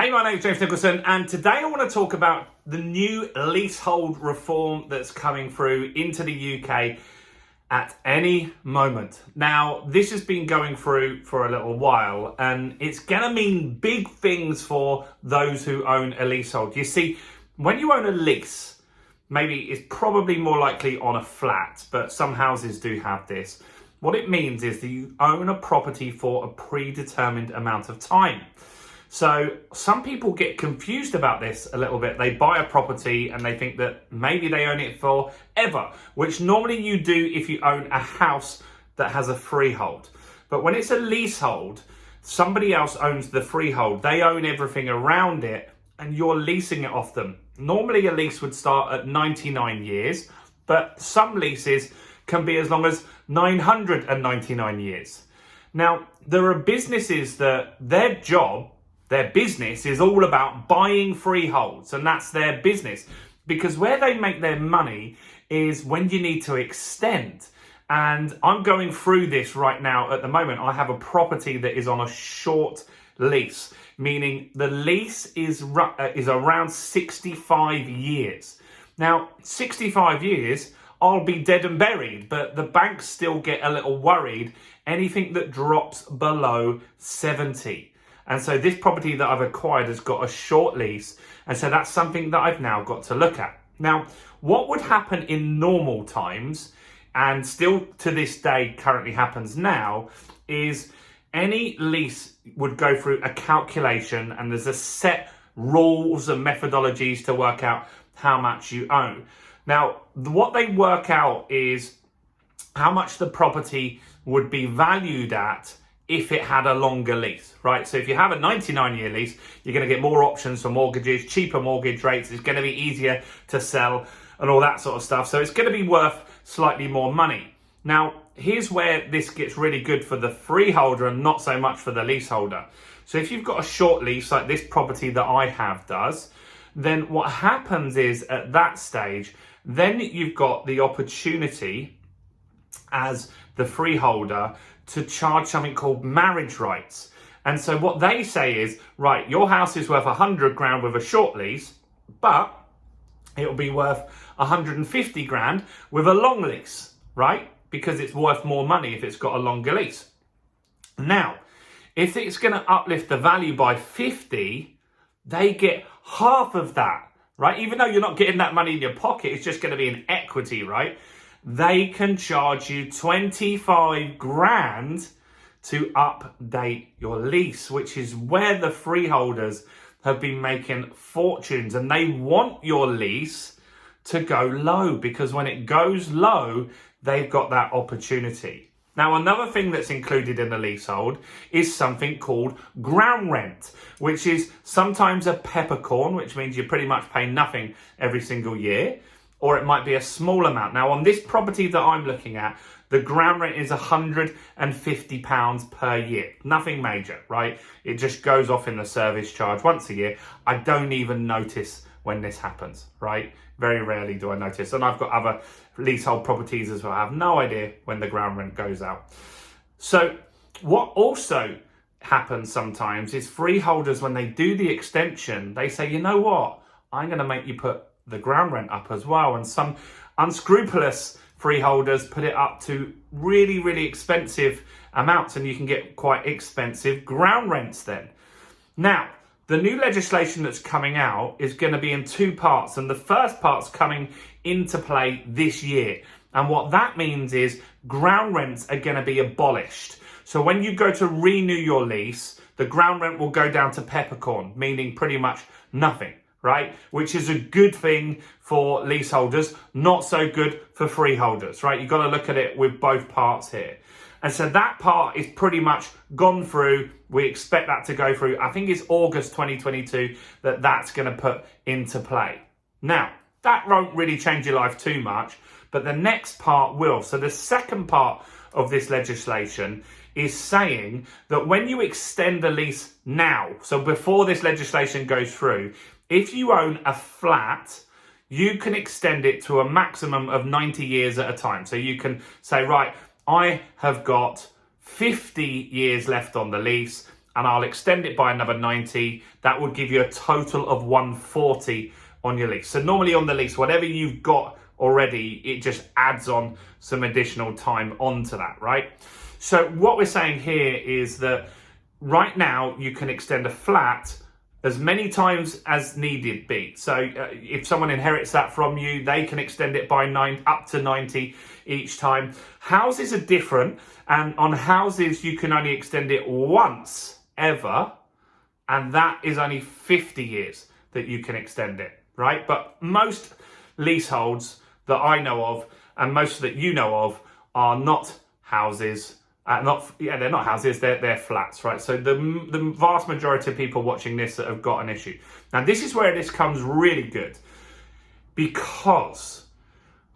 Hey, my name's James Nicholson, and today I want to talk about the new leasehold reform that's coming through into the UK at any moment. Now, this has been going through for a little while, and it's going to mean big things for those who own a leasehold. You see, when you own a lease, maybe it's probably more likely on a flat, but some houses do have this. What it means is that you own a property for a predetermined amount of time. So some people get confused about this a little bit. They buy a property and they think that maybe they own it forever, which normally you do if you own a house that has a freehold. But when it's a leasehold, somebody else owns the freehold. They own everything around it and you're leasing it off them. Normally a lease would start at 99 years, but some leases can be as long as 999 years. Now, there are businesses that their business is all about buying freeholds, and that's their business. Because where they make their money is when you need to extend. And I'm going through this right now at the moment. I have a property that is on a short lease, meaning the lease is around 65 years. Now, 65 years, I'll be dead and buried, but the banks still get a little worried anything that drops below 70. And so this property that I've acquired has got a short lease. And so that's something that I've now got to look at. Now, what would happen in normal times, and still to this day currently happens now, is any lease would go through a calculation and there's a set rules and methodologies to work out how much you own. Now, what they work out is how much the property would be valued at if it had a longer lease, right? So if you have a 99-year lease, you're going to get more options for mortgages, cheaper mortgage rates. It's going to be easier to sell and all that sort of stuff. So it's going to be worth slightly more money. Now, here's where this gets really good for the freeholder and not so much for the leaseholder. So if you've got a short lease like this property that I have does, then what happens is at that stage, then you've got the opportunity as the freeholder to charge something called marriage rights. And so what they say is, right, your house is worth 100 grand with a short lease, but it'll be worth 150 grand with a long lease, right? Because it's worth more money if it's got a longer lease. Now, if it's going to uplift the value by 50, they get half of that, right? Even though you're not getting that money in your pocket, it's just going to be in equity, right? They can charge you 25 grand to update your lease, which is where the freeholders have been making fortunes. And they want your lease to go low because when it goes low, they've got that opportunity. Now, another thing that's included in the leasehold is something called ground rent, which is sometimes a peppercorn, which means you pretty much pay nothing every single year, or it might be a small amount. Now, on this property that I'm looking at, the ground rent is £150 per year. Nothing major, right? It just goes off in the service charge once a year. I don't even notice when this happens, right? Very rarely do I notice. And I've got other leasehold properties as well. I have no idea when the ground rent goes out. So what also happens sometimes is freeholders, when they do the extension, they say, you know what? I'm going to make you put the ground rent up as well. And some unscrupulous freeholders put it up to really, really expensive amounts, and you can get quite expensive ground rents then. Now, the new legislation that's coming out is going to be in two parts, and the first part's coming into play this year. And what that means is ground rents are going to be abolished. So when you go to renew your lease, the ground rent will go down to peppercorn, meaning pretty much nothing, right? Which is a good thing for leaseholders, not so good for freeholders, right? You've got to look at it with both parts here. And so that part is pretty much gone through. We expect that to go through. I think it's August 2022 that that's going to put into play. Now, that won't really change your life too much, but the next part will. So the second part of this legislation is saying that when you extend the lease now, so before this legislation goes through, if you own a flat, you can extend it to a maximum of 90 years at a time. So you can say, right, I have got 50 years left on the lease. and I'll extend it by another 90. That would give you a total of 140 on your lease. So normally on the lease, whatever you've got already, it just adds on some additional time onto that, right? So what we're saying here is that right now you can extend a flat as many times as needed be. So if someone inherits that from you, they can extend it by up to 90 each time. Houses are different, and on houses you can only extend it once ever, and that is only 50 years that you can extend it, right? But most leaseholds that I know of, and most that you know of, are not houses. They're not houses, they're flats, right? So the vast majority of people watching this that have got an issue. Now, this is where this comes really good, because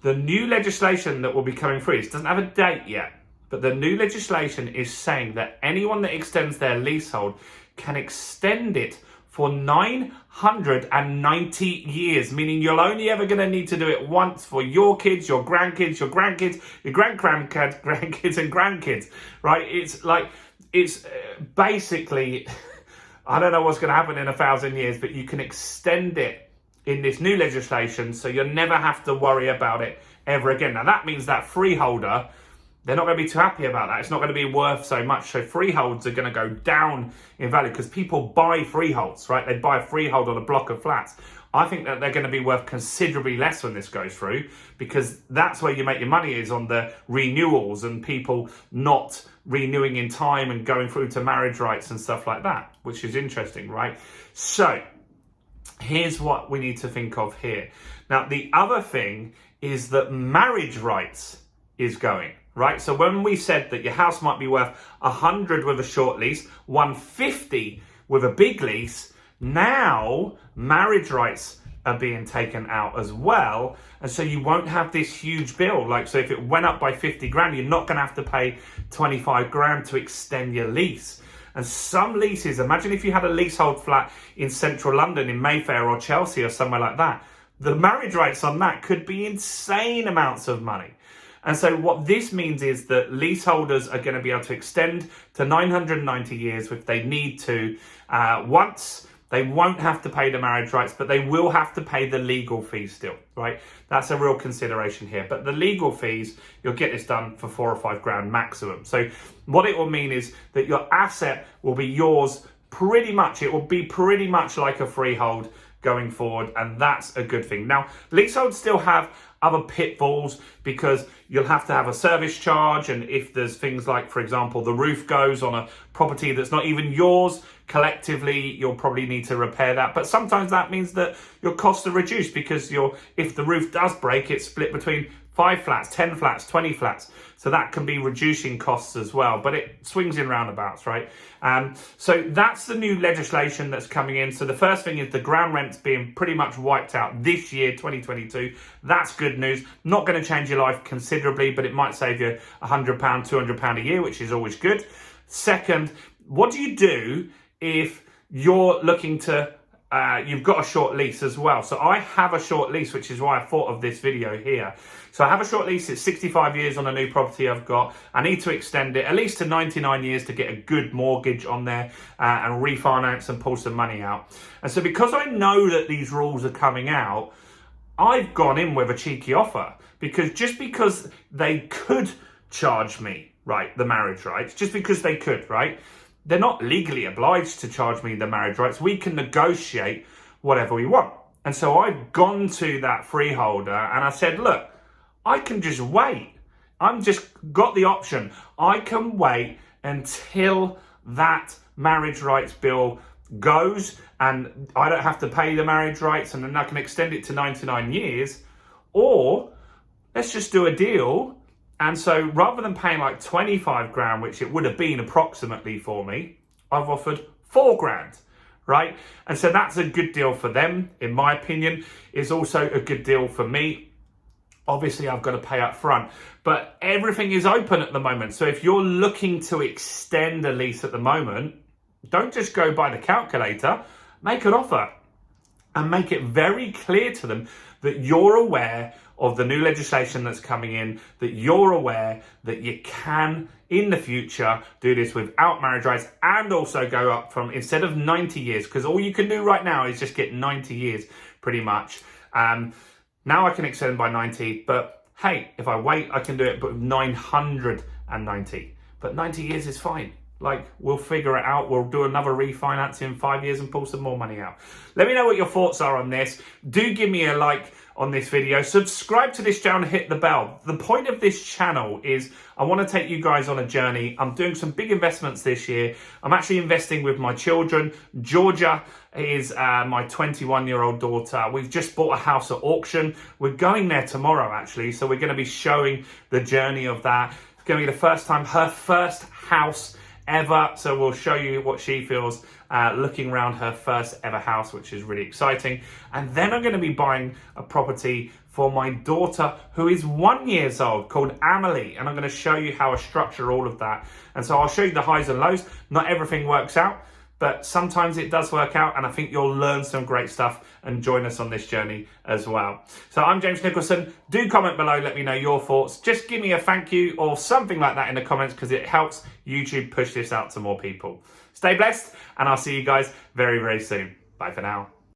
the new legislation that will be coming through, it doesn't have a date yet, but the new legislation is saying that anyone that extends their leasehold can extend it for 990 years, meaning you're only ever going to need to do it once for your kids, your grandkids, your grandkids, your grandkids and grandkids, right? It's basically, I don't know what's going to happen in 1,000 years, but you can extend it in this new legislation, so you'll never have to worry about it ever again. Now that means that freeholder, they're not going to be too happy about that. It's not going to be worth so much. So freeholds are going to go down in value because people buy freeholds, right? They buy a freehold on a block of flats. I think that they're going to be worth considerably less when this goes through, because that's where you make your money, is on the renewals and people not renewing in time and going through to marriage rights and stuff like that, which is interesting, right? So here's what we need to think of here. Now, the other thing is that marriage rights is going, right? So when we said that your house might be worth 100 with a short lease, 150 with a big lease, now marriage rights are being taken out as well. And so you won't have this huge bill. Like, so if it went up by 50 grand, you're not going to have to pay 25 grand to extend your lease. And some leases, imagine if you had a leasehold flat in central London, in Mayfair or Chelsea or somewhere like that, the marriage rights on that could be insane amounts of money. And so what this means is that leaseholders are going to be able to extend to 990 years if they need to once. They won't have to pay the marriage rights, but they will have to pay the legal fees still, right? That's a real consideration here. But the legal fees, you'll get this done for 4 or 5 grand maximum. So what it will mean is that your asset will be yours pretty much. It will be pretty much like a freehold going forward, and that's a good thing. Now, leaseholds still have other pitfalls, because you'll have to have a service charge, and if there's things like, for example, the roof goes on a property that's not even yours, collectively you'll probably need to repair that. But sometimes that means that your costs are reduced, because if the roof does break, it's split between 5 flats, 10 flats, 20 flats. So that can be reducing costs as well, but it swings in roundabouts, right? So that's the new legislation that's coming in. So the first thing is the ground rent's being pretty much wiped out this year, 2022. That's good news. Not going to change your life considerably, but it might save you £100, £200 a year, which is always good. Second, what do you do if you're looking to you've got a short lease as well? So I have a short lease, which is why I thought of this video here. So I have a short lease. It's 65 years on a new property I've got. I need to extend it at least to 99 years to get a good mortgage on there and refinance and pull some money out. And so because I know that these rules are coming out, I've gone in with a cheeky offer, because just because they could charge me, right, the marriage rights, just because they could, right, they're not legally obliged to charge me the marriage rights. We can negotiate whatever we want. And so I've gone to that freeholder and I said, look, I can just wait. I'm just got the option. I can wait until that marriage rights bill goes and I don't have to pay the marriage rights, and then I can extend it to 99 years. Or let's just do a deal. And so rather than paying like 25 grand, which it would have been approximately for me, I've offered 4 grand, right? And so that's a good deal for them, in my opinion. It's also a good deal for me. Obviously, I've got to pay up front, but everything is open at the moment. So if you're looking to extend a lease at the moment, don't just go by the calculator, make an offer. and make it very clear to them that you're aware of the new legislation that's coming in, that you're aware that you can, in the future, do this without marriage rights, and also go up from, instead of 90 years, because all you can do right now is just get 90 years, pretty much. Now I can extend by 90, but hey, if I wait, I can do it but 990. But 90 years is fine. Like, we'll figure it out. We'll do another refinance in 5 years and pull some more money out. Let me know what your thoughts are on this. Do give me a like on this video. Subscribe to this channel and hit the bell. The point of this channel is I want to take you guys on a journey. I'm doing some big investments this year. I'm actually investing with my children. Georgia is my 21-year-old daughter. We've just bought a house at auction. We're going there tomorrow, actually. So we're going to be showing the journey of that. It's going to be the first time, her first house ever. So we'll show you what she feels looking around her first ever house, which is really exciting. And then I'm going to be buying a property for my daughter who is 1 year old called Emily. And I'm going to show you how I structure all of that. And so I'll show you the highs and lows. Not everything works out, but sometimes it does work out, and I think you'll learn some great stuff and join us on this journey as well. So I'm James Nicholson. Do comment below, let me know your thoughts. Just give me a thank you or something like that in the comments, because it helps YouTube push this out to more people. Stay blessed, and I'll see you guys very, very soon. Bye for now.